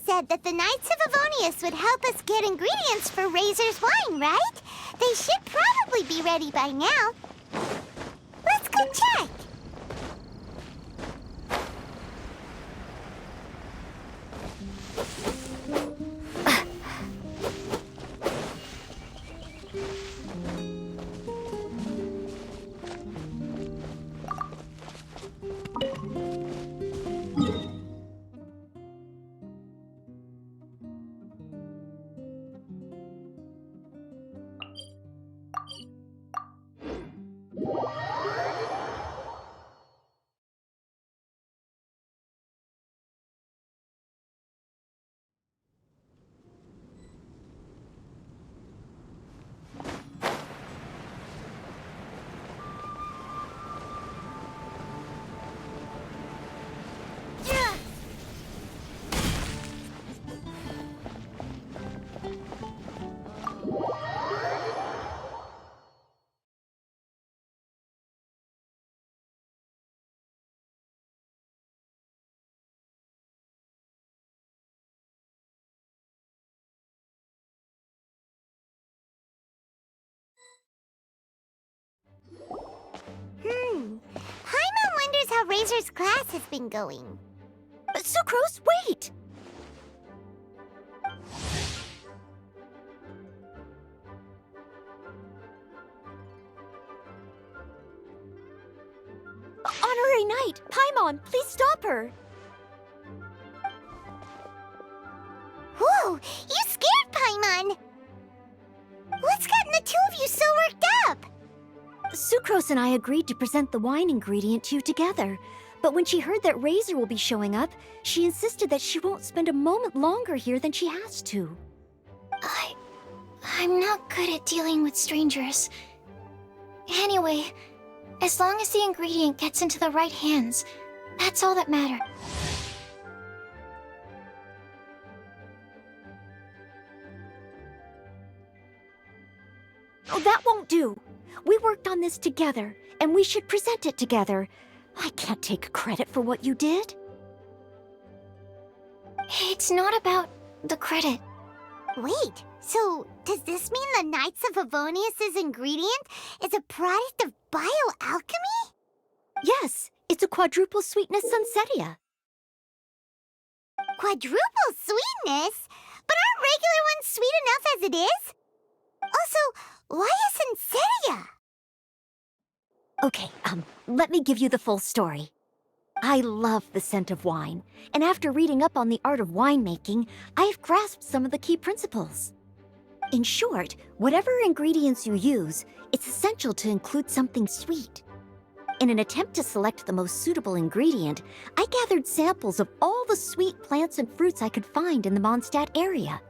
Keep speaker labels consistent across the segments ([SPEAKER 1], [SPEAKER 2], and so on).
[SPEAKER 1] Said that the Knights of Avonius would help us get ingredients for Razor's wine, right? They should probably be ready by now. Let's go check. Paimon wonders how Razor's class has been going.
[SPEAKER 2] Sucrose, wait! Honorary Knight, Paimon, please stop her!
[SPEAKER 1] Whoa, you scared Paimon! What's gotten the two of you so worked up?
[SPEAKER 2] Sucrose and I agreed to present the wine ingredient to you together. But when she heard that Razor will be showing up, she insisted that she won't spend a moment longer here than she has to.
[SPEAKER 3] I'm not good at dealing with strangers. Anyway, as long as the ingredient gets into the right hands, that's all that matters.
[SPEAKER 2] Oh, that won't do. We worked on this together, and we should present it together. I can't take credit for what you did.
[SPEAKER 3] It's not about the credit.
[SPEAKER 1] Wait, so does this mean the Knights of Avonius' ingredient is a product of bioalchemy?
[SPEAKER 2] Yes, it's a quadruple sweetness sunsetia.
[SPEAKER 1] Quadruple sweetness? But aren't regular ones sweet enough as it is? Also, why a sunsetia?
[SPEAKER 2] Okay, let me give you the full story. I love the scent of wine, and after reading up on the art of winemaking, I have grasped some of the key principles. In short, whatever ingredients you use, it's essential to include something sweet. In an attempt to select the most suitable ingredient, I gathered samples of all the sweet plants and fruits I could find in the Mondstadt area.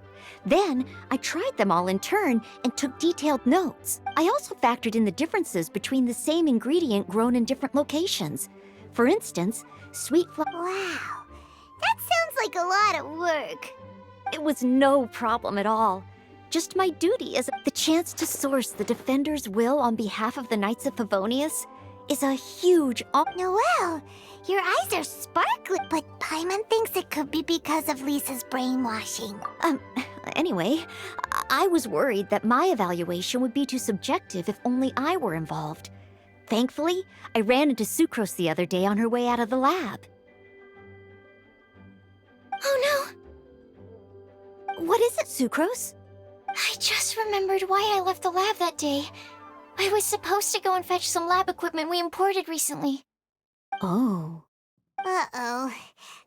[SPEAKER 2] Then, I tried them all in turn and took detailed notes. I also factored in the differences between the same ingredient grown in different locations. For instance,
[SPEAKER 1] Wow, that sounds like a lot of work.
[SPEAKER 2] It was no problem at all. Just my duty as the chance to source the Defender's will on behalf of the Knights of Favonius is a huge
[SPEAKER 1] Noelle, your eyes are sparkling, but Paimon thinks it could be because of Lisa's brainwashing.
[SPEAKER 2] Anyway, I was worried that my evaluation would be too subjective if only I were involved. Thankfully, I ran into Sucrose the other day on her way out of the lab.
[SPEAKER 3] Oh no!
[SPEAKER 2] What is it, Sucrose?
[SPEAKER 3] I just remembered why I left the lab that day. I was supposed to go and fetch some lab equipment we imported recently.
[SPEAKER 2] Oh.
[SPEAKER 1] Uh-oh.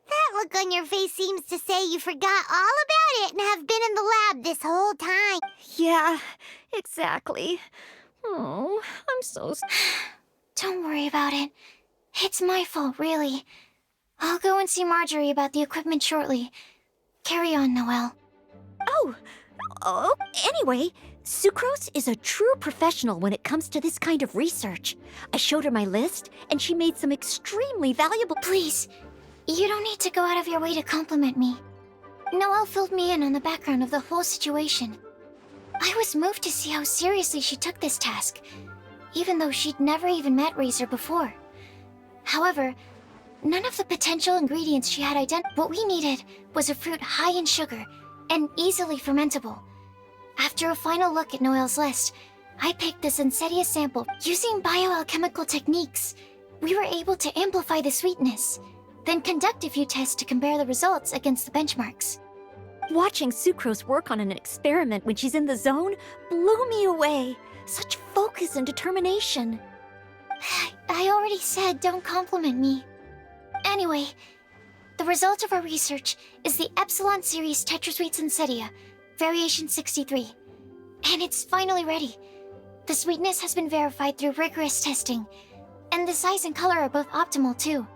[SPEAKER 1] That look on your face seems to say you forgot all about it and have been in the lab this whole time.
[SPEAKER 2] Yeah, exactly. Oh, I'm so...
[SPEAKER 3] Don't worry about it. It's my fault, really. I'll go and see Marjorie about the equipment shortly. Carry on, Noelle.
[SPEAKER 2] Oh, anyway, Sucrose is a true professional when it comes to this kind of research. I showed her my list, and she made some extremely valuable...
[SPEAKER 3] Please, you don't need to go out of your way to compliment me. Noelle filled me in on the background of the whole situation. I was moved to see how seriously she took this task, even though she'd never even met Razor before. However, none of the potential ingredients she had identified. What we needed was a fruit high in sugar and easily fermentable. After a final look at Noelle's list, I picked the Sensetia sample. Using bioalchemical techniques, we were able to amplify the sweetness, then conduct a few tests to compare the results against the benchmarks.
[SPEAKER 2] Watching Sucrose work on an experiment when she's in the zone blew me away. Such focus and determination.
[SPEAKER 3] I already said don't compliment me. Anyway, the result of our research is the Epsilon Series Tetrasweet Sensetia, Variation 63. And it's finally ready. The sweetness has been verified through rigorous testing, and the size and color are both optimal too.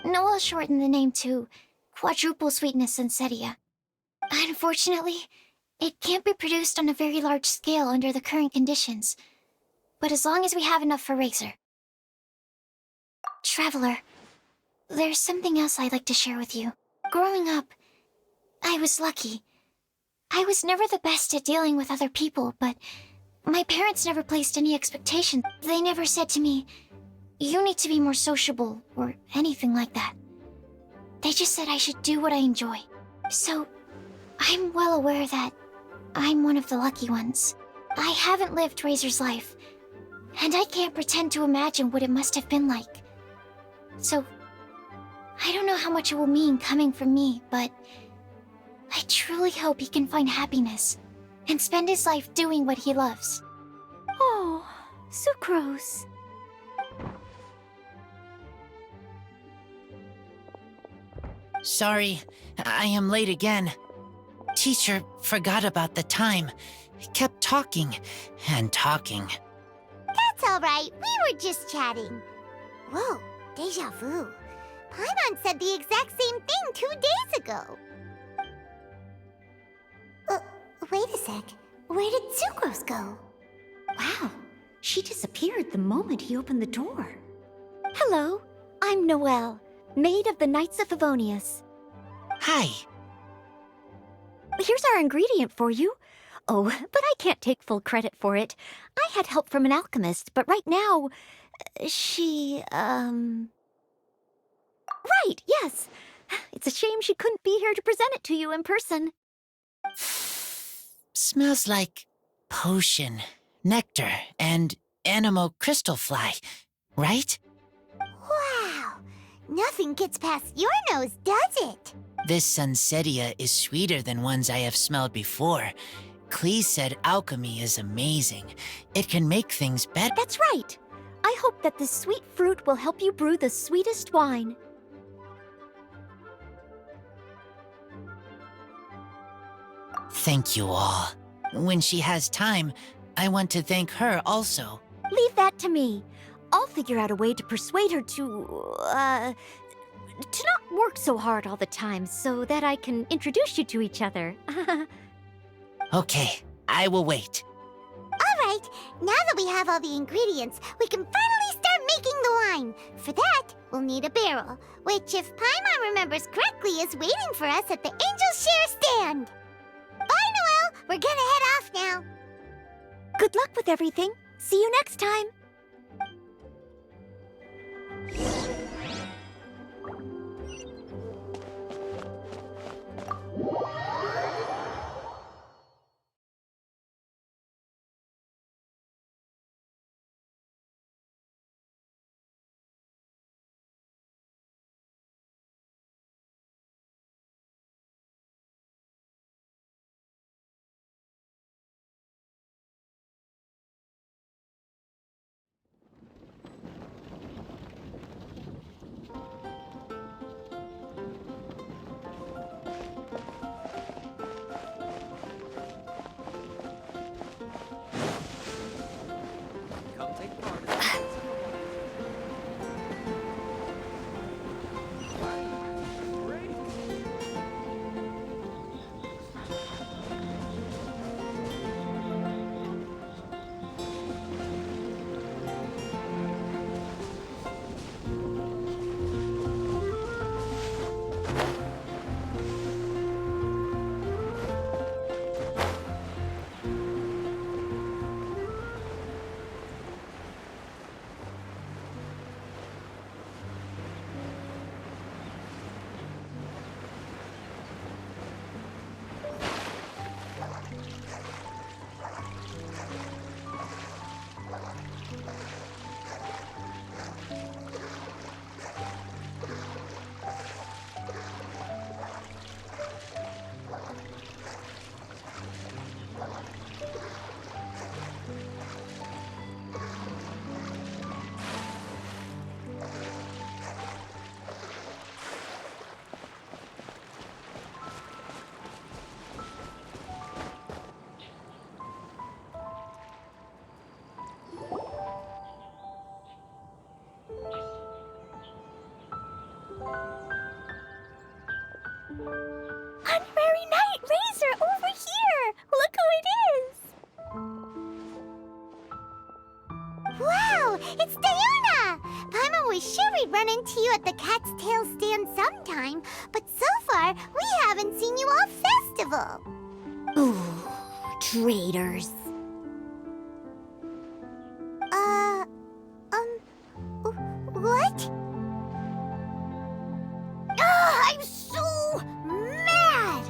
[SPEAKER 3] Noelle shortened the name to Quadruple Sweetness Sensetia. Unfortunately, it can't be produced on a very large scale under the current conditions, but as long as we have enough for Razor. Traveler, there's something else I'd like to share with you. Growing up, I was lucky. I was never the best at dealing with other people, but my parents never placed any expectation. They never said to me, "You need to be more sociable," or anything like that. They just said I should do what I enjoy. So, I'm well aware that I'm one of the lucky ones. I haven't lived Razor's life, and I can't pretend to imagine what it must have been like. So, I don't know how much it will mean coming from me, but I truly hope he can find happiness and spend his life doing what he loves.
[SPEAKER 2] Oh, Sucrose.
[SPEAKER 4] Sorry, I am late again. Teacher forgot about the time. Kept talking and talking.
[SPEAKER 1] That's all right. We were just chatting. Whoa, deja vu. Paimon said the exact same thing 2 days ago. Wait a sec. Where did Sucrose go?
[SPEAKER 2] Wow, she disappeared the moment he opened the door. Hello, I'm Noelle, maid of the Knights of Favonius.
[SPEAKER 4] Hi.
[SPEAKER 2] Here's our ingredient for you. Oh, but I can't take full credit for it. I had help from an alchemist, but right now, she, Right, yes. It's a shame she couldn't be here to present it to you in person.
[SPEAKER 4] Smells like potion, nectar, and animal crystal fly, right?
[SPEAKER 1] Wow. Nothing gets past your nose, does it?
[SPEAKER 4] This Sunsetia is sweeter than ones I have smelled before. Clee said alchemy is amazing. It can make things better.
[SPEAKER 2] That's right. I hope that this sweet fruit will help you brew the sweetest wine.
[SPEAKER 4] Thank you all. When she has time, I want to thank her also.
[SPEAKER 2] Leave that to me. I'll figure out a way to persuade her to not work so hard all the time so that I can introduce you to each other.
[SPEAKER 4] Okay, I will wait.
[SPEAKER 1] All right. Now that we have all the ingredients, we can finally start making the wine. For that, we'll need a barrel, which, if Paimon remembers correctly, is waiting for us at the Angel Share stand. Bye, Noelle! We're gonna head off now.
[SPEAKER 2] Good luck with everything. See you next time.
[SPEAKER 5] Come take part in the dance of the wine. Great.
[SPEAKER 1] Honorary Knight Razor, over here! Look who it is! Wow, it's Diona! Paimon was sure we'd run into you at the Cat's Tail stand sometime, but so far, we haven't seen you all festival.
[SPEAKER 2] Ooh, traitors.
[SPEAKER 1] What? Ah, I'm so mad!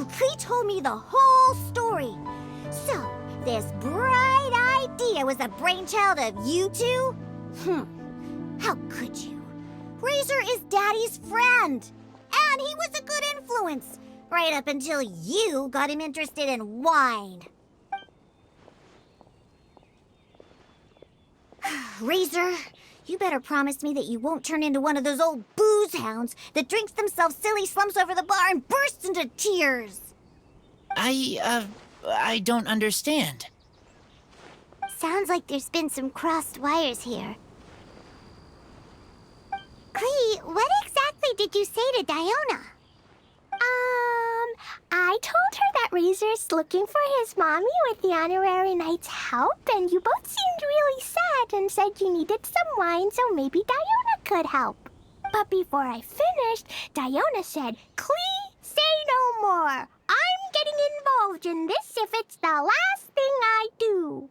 [SPEAKER 2] Klee told me the whole story. So, this bright idea was the brainchild of you two? How could you? Razor is Daddy's friend. And he was a good influence. Right up until you got him interested in wine. Razor, you better promise me that you won't turn into one of those old booze hounds that drinks themselves silly, slumps over the bar, and bursts into tears.
[SPEAKER 4] I don't understand.
[SPEAKER 1] Sounds like there's been some crossed wires here. Klee, what exactly did you say to Diona? I told her that Razor's looking for his mommy with the Honorary Knight's help, and you both seemed really sad and said you needed some wine, so maybe Diona could help. But before I finished, Diona said, Klee, say no more. I'm getting involved in this if it's the last thing I do.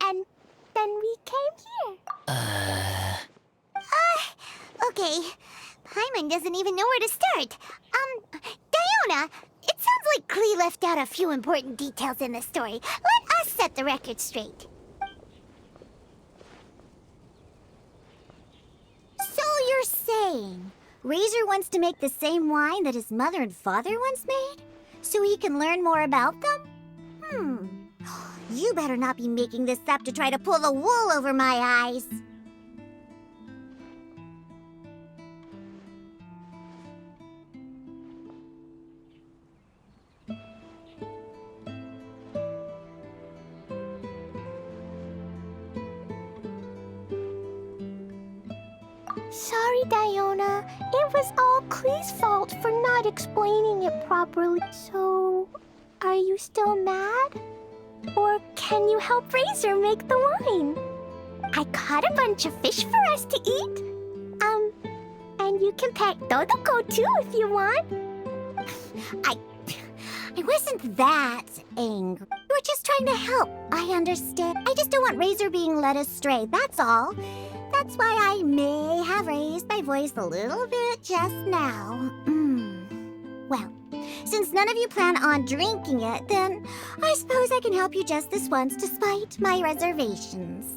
[SPEAKER 1] And then we came here. Okay. Paimon doesn't even know where to start. Diona, it sounds like Klee left out a few important details in the story. Let us set the record straight.
[SPEAKER 2] So you're saying Razor wants to make the same wine that his mother and father once made? So he can learn more about them? You better not be making this up to try to pull the wool over my eyes.
[SPEAKER 1] Sorry, Diona. It was all Klee's fault for not explaining it properly. So, are you still mad? Or can you help Razor make the wine? I caught a bunch of fish for us to eat. And you can pet Dodoko too if you want. I wasn't that angry. We were just trying to help. I understand. I just don't want Razor being led astray, that's all. That's why I may have raised my voice a little bit just now. Well, since none of you plan on drinking it, then I suppose I can help you just this once despite my reservations.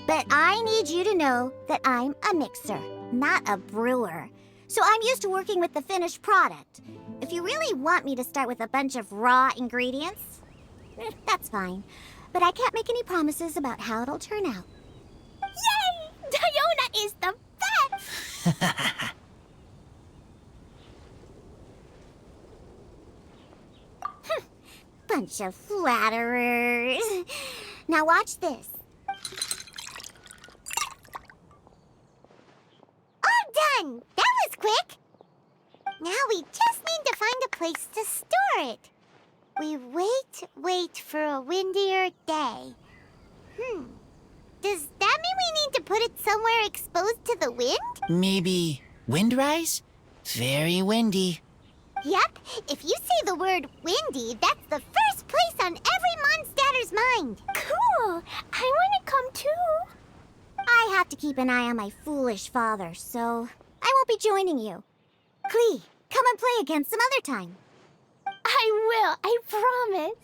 [SPEAKER 1] But I need you to know that I'm a mixer, not a brewer. So I'm used to working with the finished product. If you really want me to start with a bunch of raw ingredients, that's fine. But I can't make any promises about how it'll turn out. Yay! Diona is the best! Bunch of flatterers. Now watch this. All done! That was quick! Now we just need to find a place to store it. We wait for a windier day. Does that mean we need to put it somewhere exposed to the wind?
[SPEAKER 4] Maybe windrise? Very windy.
[SPEAKER 1] Yep, if you say the word windy, that's the first place on every Mondstatter's mind. Cool! I want to come too. I have to keep an eye on my foolish father, so I won't be joining you. Klee, come and play again some other time. I will, I promise.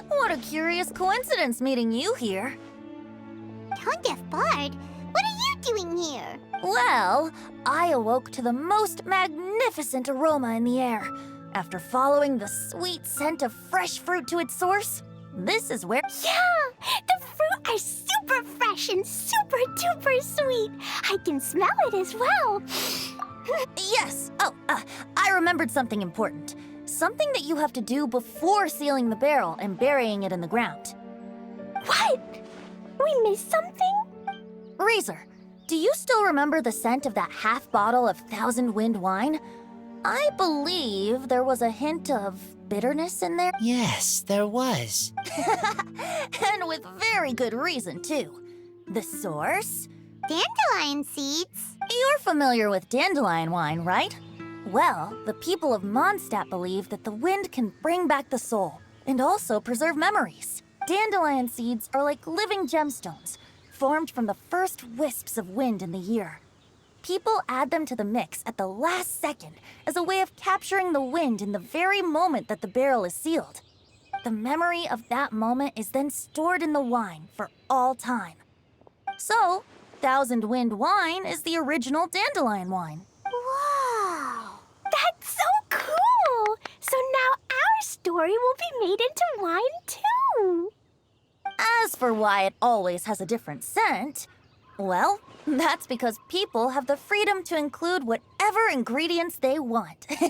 [SPEAKER 2] What a curious coincidence meeting you here.
[SPEAKER 1] Tone Deaf Bard, what are you doing here?
[SPEAKER 2] Well, I awoke to the most magnificent aroma in the air. After following the sweet scent of fresh fruit to its source, this is where...
[SPEAKER 1] Yeah, the fruit are super fresh and super duper sweet. I can smell it as well.
[SPEAKER 2] Yes! I remembered something important. Something that you have to do before sealing the barrel and burying it in the ground.
[SPEAKER 1] What? We missed something?
[SPEAKER 2] Razor, do you still remember the scent of that half bottle of Thousand Wind wine? I believe there was a hint of bitterness in there.
[SPEAKER 4] Yes, there was.
[SPEAKER 2] And with very good reason, too. The source?
[SPEAKER 1] Dandelion seeds.
[SPEAKER 2] You're familiar with dandelion wine, right? Well, the people of Mondstadt believe that the wind can bring back the soul and also preserve memories. Dandelion seeds are like living gemstones, formed from the first wisps of wind in the year. People add them to the mix at the last second as a way of capturing the wind in the very moment that the barrel is sealed. The memory of that moment is then stored in the wine for all time. So, Thousand Wind wine is the original dandelion wine.
[SPEAKER 1] Wow, that's so cool! So now our story will be made into wine too.
[SPEAKER 2] As for why it always has a different scent, well, that's because people have the freedom to include whatever ingredients they want.
[SPEAKER 1] What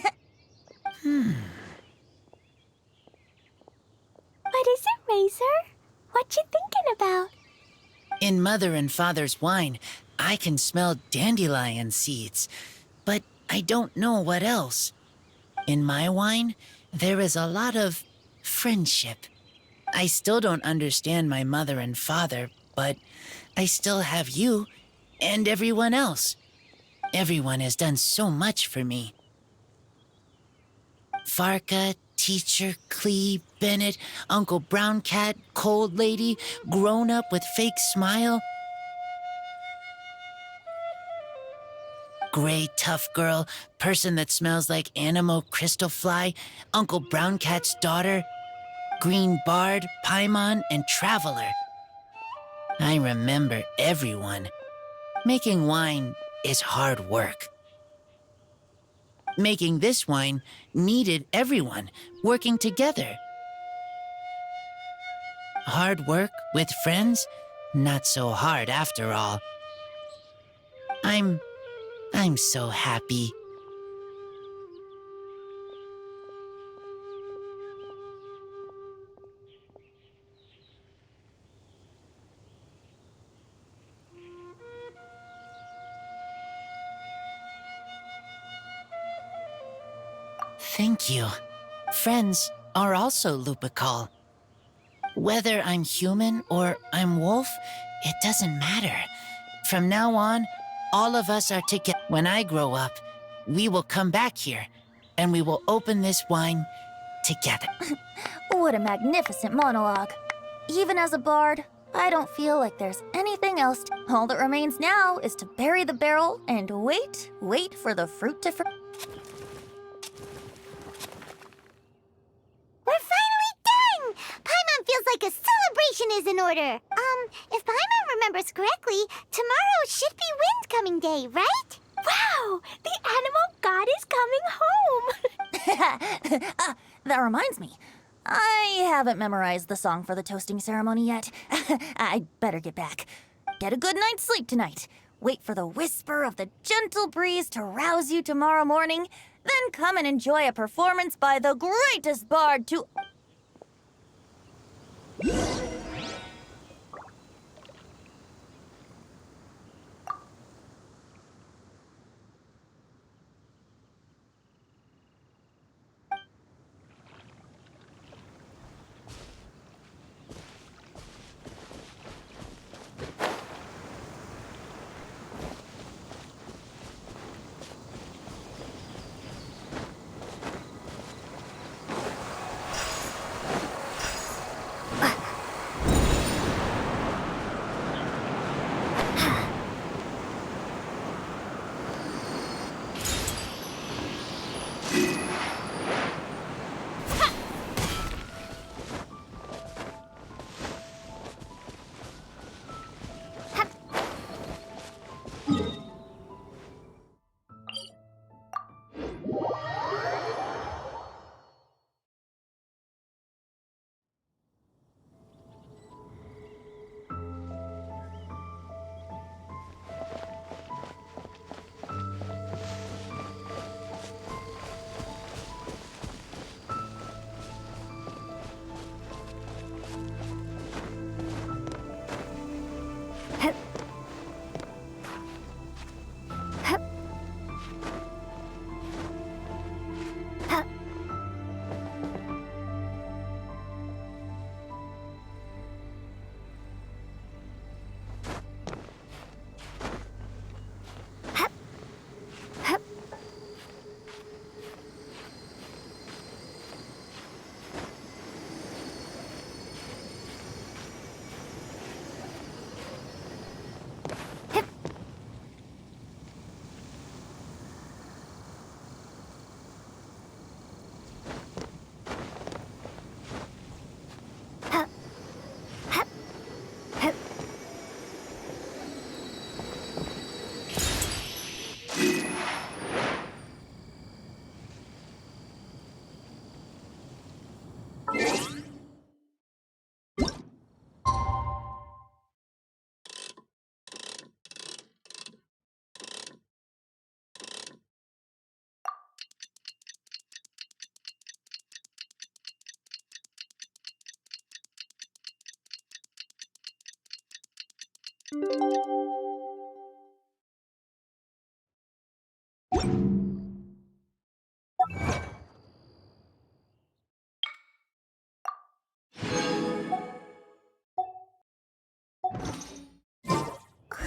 [SPEAKER 1] is it, Razor? What you thinking about?
[SPEAKER 4] In Mother and Father's wine, I can smell dandelion seeds, but I don't know what else. In my wine, there is a lot of friendship. I still don't understand my mother and father, but I still have you and everyone else. Everyone has done so much for me. Farka, Teacher, Klee, Bennett, Uncle Brown Cat, Cold Lady, Grown Up with Fake Smile. Gray tough girl, person that smells like Animo Crystal Fly, Uncle Brown Cat's daughter, Green Bard, Paimon, and Traveler. I remember everyone. Making wine is hard work. Making this wine needed everyone working together. Hard work with friends? Not so hard after all. I'm so happy. Thank you. Friends are also Lupical. Whether I'm human or I'm wolf, it doesn't matter. From now on, all of us are together. When I grow up, we will come back here, and we will open this wine together.
[SPEAKER 6] What a magnificent monologue. Even as a bard, I don't feel like there's anything else. All that remains now is to bury the barrel and wait for the fruit to
[SPEAKER 1] We're finally done! Paimon feels like a celebration is in order. If Paimon remembers correctly, tomorrow should be Wind Coming Day, right?
[SPEAKER 6] Wow! The animal god is coming home! That reminds me. I haven't memorized the song for the toasting ceremony yet. I'd better get back. Get a good night's sleep tonight. Wait for the whisper of the gentle breeze to rouse you tomorrow morning. Then come and enjoy a performance by the greatest bard to...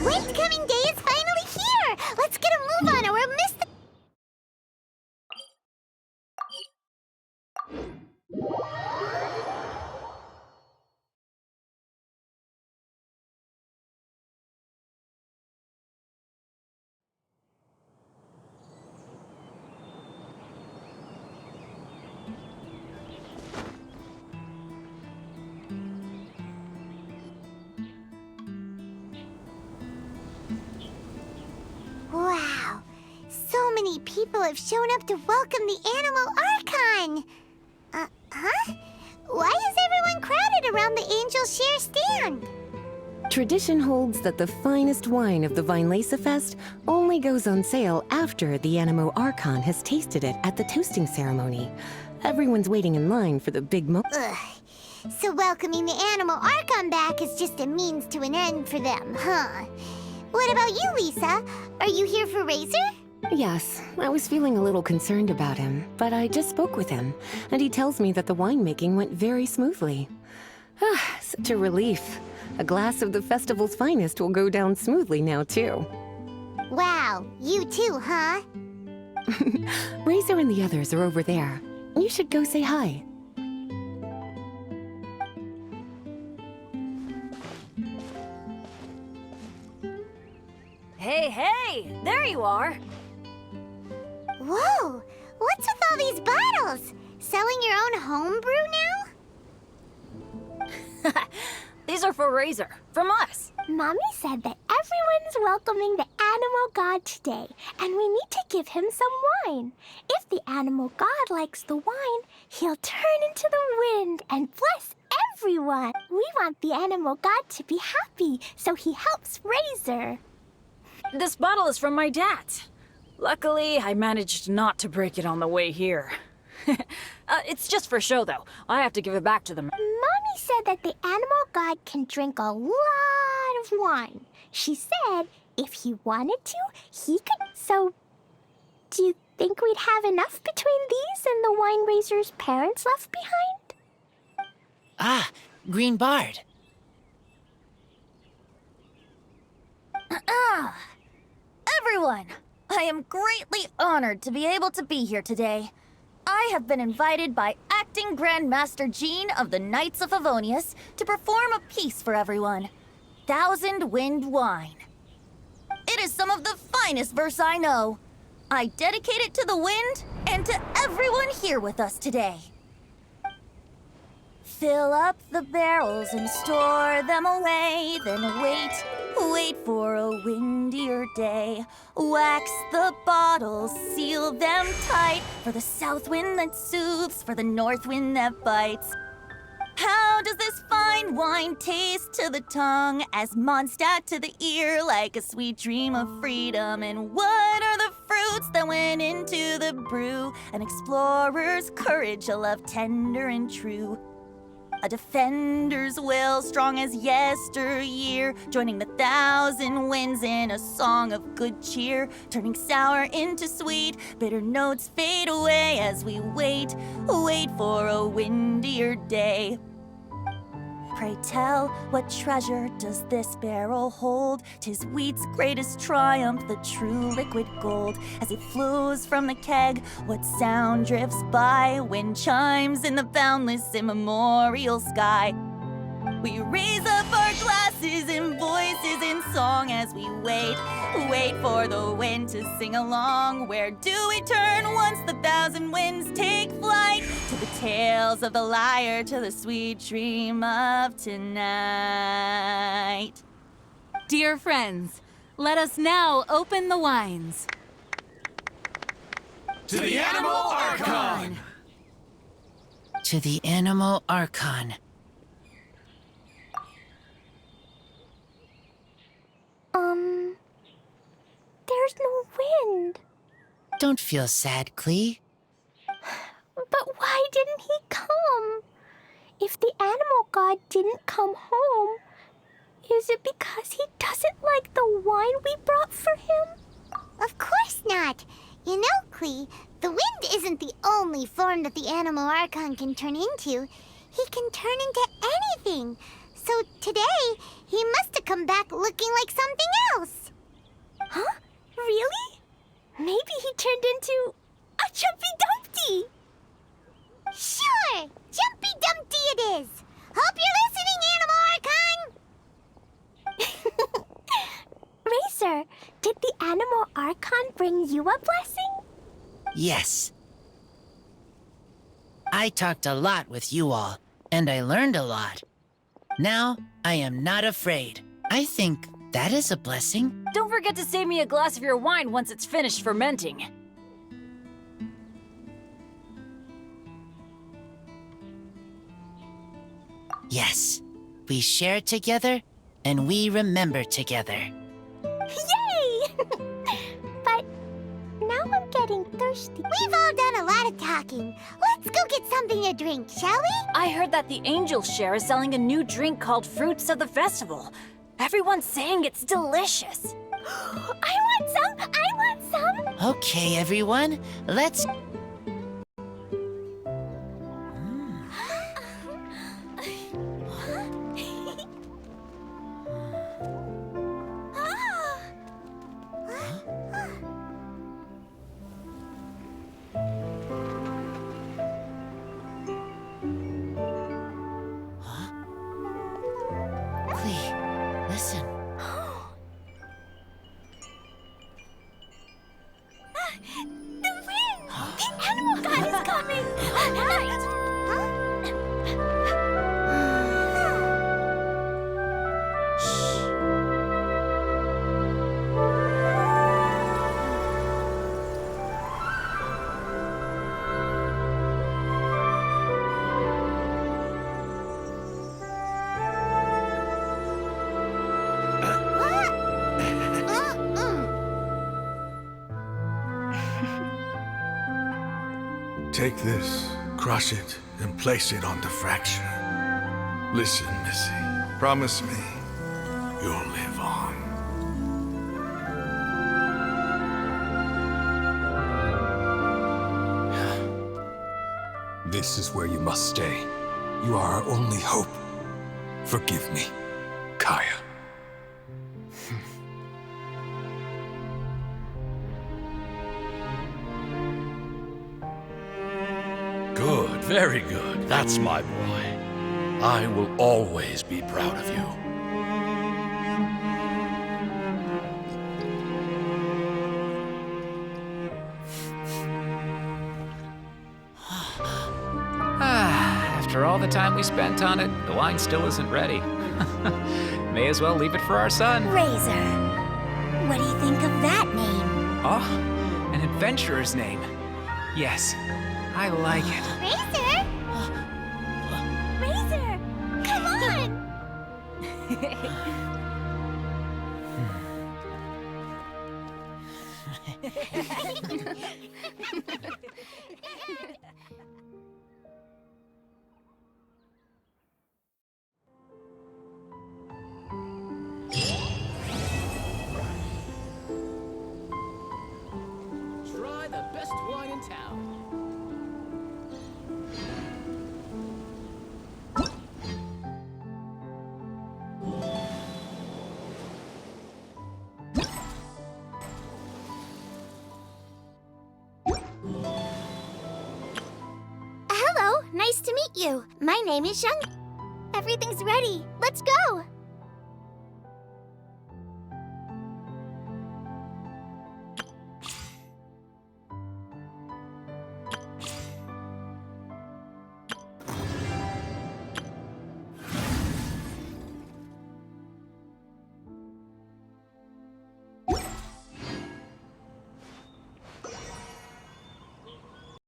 [SPEAKER 1] Wind Coming Day is finally here! Let's get a move on or we'll miss the... many people have shown up to welcome the Animal Archon. Huh? Why is everyone crowded around the Angel Share stand?
[SPEAKER 7] Tradition holds that the finest wine of the Vinelasa Fest only goes on sale after the Animo Archon has tasted it at the toasting ceremony. Everyone's waiting in line for the big
[SPEAKER 1] Ugh. So welcoming the Animal Archon back is just a means to an end for them, huh? What about you, Lisa? Are you here for Razor?
[SPEAKER 7] Yes, I was feeling a little concerned about him, but I just spoke with him, and he tells me that the winemaking went very smoothly. Ah, such a relief. A glass of the festival's finest will go down smoothly now, too.
[SPEAKER 1] Wow, you too, huh?
[SPEAKER 7] Razor and the others are over there. You should go say hi.
[SPEAKER 6] Hey! There you are!
[SPEAKER 1] Whoa! What's with all these bottles? Selling your own homebrew now?
[SPEAKER 6] These are for Razor, from us.
[SPEAKER 8] Mommy said that everyone's welcoming the Animal God today, and we need to give him some wine. If the Animal God likes the wine, he'll turn into the wind and bless everyone. We want the Animal God to be happy, so he helps Razor.
[SPEAKER 6] This bottle is from my dad. Luckily, I managed not to break it on the way here. It's just for show, though. I have to give it back to them.
[SPEAKER 8] Mommy said that the Animal God can drink a lot of wine. She said if he wanted to, he could. So, do you think we'd have enough between these and the wine Razor's parents left behind?
[SPEAKER 4] Ah, Green Bard.
[SPEAKER 6] Everyone, I am greatly honored to be able to be here today. I have been invited by Acting Grandmaster Jean of the Knights of Favonius to perform a piece for everyone. Thousand Wind Wine. It is some of the finest verse I know. I dedicate it to the wind and to everyone here with us today. Fill up the barrels and store them away, then wait for a windier day. Wax the bottles, seal them tight, for the south wind that soothes, for the north wind that bites. How does this fine wine taste to the tongue, as Mondstadt to the ear, like a sweet dream of freedom? And what are the fruits that went into the brew? An explorer's courage, a love tender and true. A defender's will, strong as yesteryear, joining the thousand winds in a song of good cheer, turning sour into sweet, bitter notes fade away as we wait for a windier day. Pray tell, what treasure does this barrel hold? 'Tis wheat's greatest triumph, the true liquid gold. As it flows from the keg, what sound drifts by? Wind chimes in the boundless immemorial sky. We raise up our glasses and voices in song as we wait for the wind to sing along. Where do we turn once the thousand winds take flight? To the tales of the lyre, to the sweet dream of tonight.
[SPEAKER 9] Dear friends, let us now open the wines.
[SPEAKER 5] To the Animal Archon!
[SPEAKER 4] To the Animal Archon.
[SPEAKER 8] There's no wind.
[SPEAKER 4] Don't feel sad, Clee.
[SPEAKER 8] But why didn't he come? If the Animal God didn't come home, is it because he doesn't like the wine we brought for him?
[SPEAKER 1] Of course not. You know, Clee, the wind isn't the only form that the Animal Archon can turn into. He can turn into anything. So today, he must have come back looking like something else.
[SPEAKER 8] Huh? Really? Maybe he turned into a Jumpy Dumpty.
[SPEAKER 1] Sure! Jumpy Dumpty it is! Hope you're listening, Animal Archon!
[SPEAKER 8] Razor, did the Animal Archon bring you a blessing?
[SPEAKER 4] Yes. I talked a lot with you all, and I learned a lot. Now, I am not afraid. I think that is a blessing.
[SPEAKER 6] Don't forget to save me a glass of your wine once it's finished fermenting.
[SPEAKER 4] Yes, we share together, and we remember together.
[SPEAKER 8] Yay! But now I'm getting thirsty.
[SPEAKER 1] We've all done a lot of talking. Let's go get something to drink, shall we?
[SPEAKER 6] I heard that the Angel Share is selling a new drink called Fruits of the Festival. Everyone's saying it's delicious.
[SPEAKER 8] I want some! I want some!
[SPEAKER 4] Okay, everyone, let's... Listen.
[SPEAKER 8] The wind! The animal god is coming!
[SPEAKER 5] Take this, crush it, and place it on the fracture. Listen, Missy. Promise me you'll live on.
[SPEAKER 10] This is where you must stay. You are our only hope. Forgive me, Kaya.
[SPEAKER 11] Good, very good. That's my boy. I will always be proud of you.
[SPEAKER 12] After all the time we spent on it, the wine still isn't ready. May as well leave it for our son.
[SPEAKER 2] Razor. What do you think of that name?
[SPEAKER 12] Oh, an adventurer's name. Yes, I like it.
[SPEAKER 8] Razor! Razor! Come on!
[SPEAKER 12] Try the best wine in town.
[SPEAKER 8] Hello, nice to meet you. My name is Young. Everything's ready. Let's go.